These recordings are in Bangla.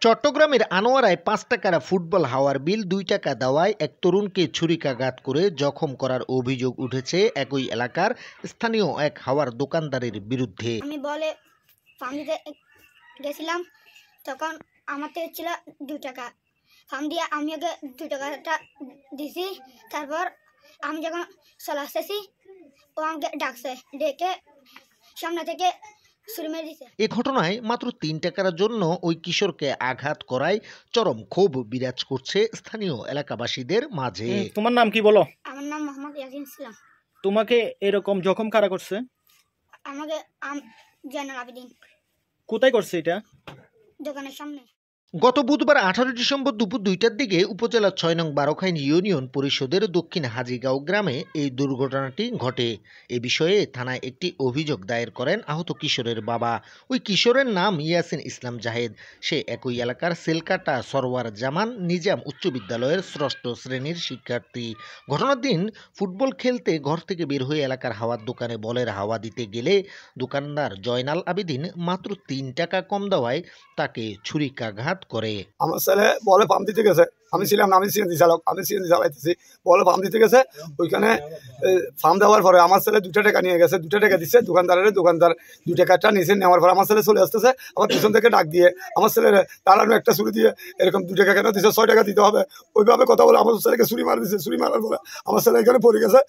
চট্টগ্রামের আনোয়ারায় ৫ টাকার ফুটবল হাওয়ার বিল ২ টাকা দেওয়ায় এক তরুণকে ছুরিকাঘাত করে জখম করার অভিযোগ উঠেছে একই এলাকার স্থানীয় এক হাওয়ার দোকানদারের বিরুদ্ধে। আমি বলে ফার্ম দিতে গেছিলাম, তখন আমার থেকে ছিল ২ টাকা। ফার্ম দিয়ে আমি ওকে ২ টাকাটা দিছি। তারপর আমি যখন চলে আসতেছি, ও আমাকে ডাকছে, ডেকে সামনে থেকে ছুরি মেরে দিছে। এ ঘটনায় মাত্র ৩ টাকার জন্য ওই কিশোরকে আঘাত করায় চরম ক্ষোভ বিরাজ করছে স্থানীয় এলাকাবাসীদের মাঝে। তোমার নাম কি বলো? আমার নাম মোহাম্মদ ইয়াসিন ইসলাম। তোমাকে এরকম জখম কারা করছে? আমাকে জয়নাল আবেদিন। কোথায় করছে এটা? দোকানের সামনে। গত বুধবার ১৮ ডিসেম্বর দুপুর ২টার দিকে উপজেলার ৬ নং বারোখাইন ইউনিয়ন পরিষদের দক্ষিণ হাজীগাঁও গ্রামে এই দুর্ঘটনাটি ঘটে। এ বিষয়ে থানায় একটি অভিযোগ দায়ের করেন আহত কিশোরের বাবা। ওই কিশোরের নাম ইয়াসিন ইসলাম জাহেদ। সে একই এলাকার সেলকাটা সরওয়ার জামান নিজাম উচ্চ বিদ্যালয়ের ষষ্ঠ শ্রেণীর শিক্ষার্থী। ঘটনার দিন ফুটবল খেলতে ঘর থেকে বের হয়ে এলাকার হাওয়ার দোকানে বলের হাওয়া দিতে গেলে দোকানদার জয়নাল আবেদিন মাত্র ৩ টাকা কম দেওয়ায় তাকে ছুরিকাঘাত করে। আমার ছেলে বলে পাম্প দিতে গেছে, আমি ছিলাম না, আমি সিএনজি চালক, আমি সিএনজি চালাইতেছি, বলে পাম্প দিতে গেছে। ওইখানে ফার্ম দেওয়ার পরে আমার ছেলে ২ টাকা নিয়ে গেছে, ২ টাকা দিচ্ছে দোকানদারের। দোকানদার ২ টাকাটা নিচে নেওয়ার পর আমার ছেলে চলে আসতেছে, আমার পিছন থেকে ডাক দিয়ে আমার ছেলের তাড়ানো একটা ছুরি দিয়ে এরকম ২ টাকা কেন দিচ্ছে, ৬ টাকা দিতে হবে, ওইভাবে কথা বলে আমার ছেলেকে ছুরি মারা দিচ্ছে। ছুরি মারার পরে আমার ছেলে এখানে পড়ে গেছে।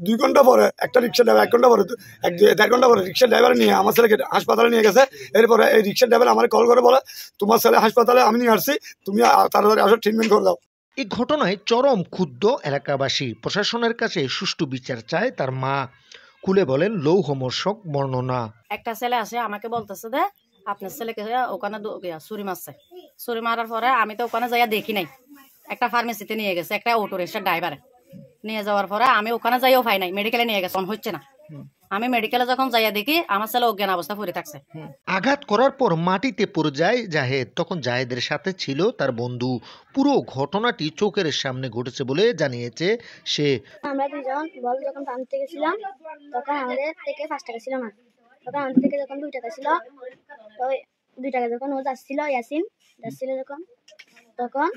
২ ঘন্টা পরে একটা রিক্সা ড্রাইভার, ১ ঘন্টা পরে ১.৫ ঘন্টা পরে রিক্সা ড্রাইভার নিয়ে আমার ছেলেকে হাসপাতালে নিয়ে গেছে। এরপরে এই রিক্সা ড্রাইভার আমার কল করে বলে, তোমার ছেলে হাসপাতালে আমি নিয়ে আসছি, তুমি তাড়াতাড়ি আসো, ট্রিটমেন্ট করে দাও। এই ঘটনায় চরম ক্ষুব্ধ এলাকাবাসী। প্রশাসনের কাছে সুষ্ঠু বিচার চায় তার মা। খুলে বলেন লৌহমর্ষক বর্ণনা। একটা ছেলে আসে আমাকে বলতেছে যে আপনার ছেলেকে ওখানে ছুরি মারছে। ছুরি মারার পরে আমি তো ওখানে যাইয়া দেখি নাই, একটা ফার্মেসিতে নিয়ে গেছে একটা অটো রিক্সার ড্রাইভারে নিয়ে যাওয়ার পরে আমি ওখানে যাইও পাই নাই, মেডিকেলে নিয়ে গেছে, হচ্ছে না। আমি মেডিকেলে যখন যাইয়া দেখি আমার ছেলে অজ্ঞান অবস্থা পড়ে থাকছে। আঘাত করার পর মাটিতে পড়ে যায় জাহেদ। তখন জাহেদের সাথে ছিল তার বন্ধু। পুরো ঘটনাটি চোখের সামনে ঘটেছে বলে জানিয়েছে সে। আমরা দুজন বল যখন ফার্ম থেকে গেছিলাম, তখন আমাদের থেকে ৫ টাকা ছিল না। তখন আমাদের থেকে যখন ২ টাকা ছিল, তো ২ টাকা যখন ও যাচ্ছিল, ইয়াসিন যাচ্ছিল যখন, তখন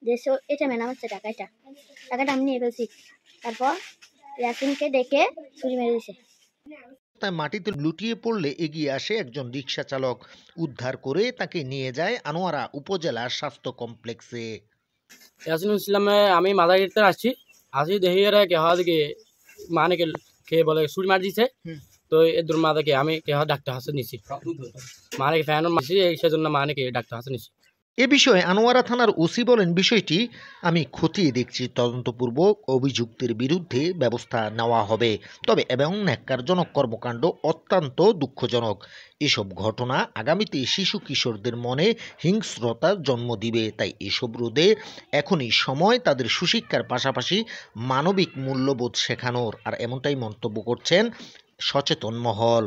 দেশে এটা মেলা হচ্ছে টাকাটা আমি নিয়ে ফেলছি। তারপর ইয়াসিনকে ডেকে ছুরি মেরে দিছে। তাই মাটিতে লুটিয়ে পড়লে এগিয়ে আসে একজন রিক্সা চালক। উদ্ধার করে তাকে নিয়ে যায় আনোয়ারা উপজেলা স্বাস্থ্য কমপ্লেক্সে। ইয়াসিন ইসলামে আমি মাদারিতে আসি দেখি এরা কেহা দিকে মানে কে বলে ছুরি মার দিছে। তো এর মাদাকে আমি কেহা ডাক্তার হাসে নিছি, মানে ফ্যান মারছি, সেজন্য মানে কে ডাক্তার হাসে নিছি। এ বিষয়ে আনোয়ারা থানার ওসি বলেন, বিষয়টি আমি খতিয়ে দেখছি, তদন্তপূর্বক অভিযুক্তের বিরুদ্ধে ব্যবস্থা নেওয়া হবে। তবে এবং ন্যাক্কারজনক কর্মকাণ্ড অত্যন্ত দুঃখজনক। এসব ঘটনা আগামীতে শিশু কিশোরদের মনে হিংস্রতার জন্ম দিবে। তাই এসব রোধে এখনই সময় তাদের সুশিক্ষার পাশাপাশি মানবিক মূল্যবোধ শেখানোর। আর এমনটাই মন্তব্য করছেন সচেতন মহল।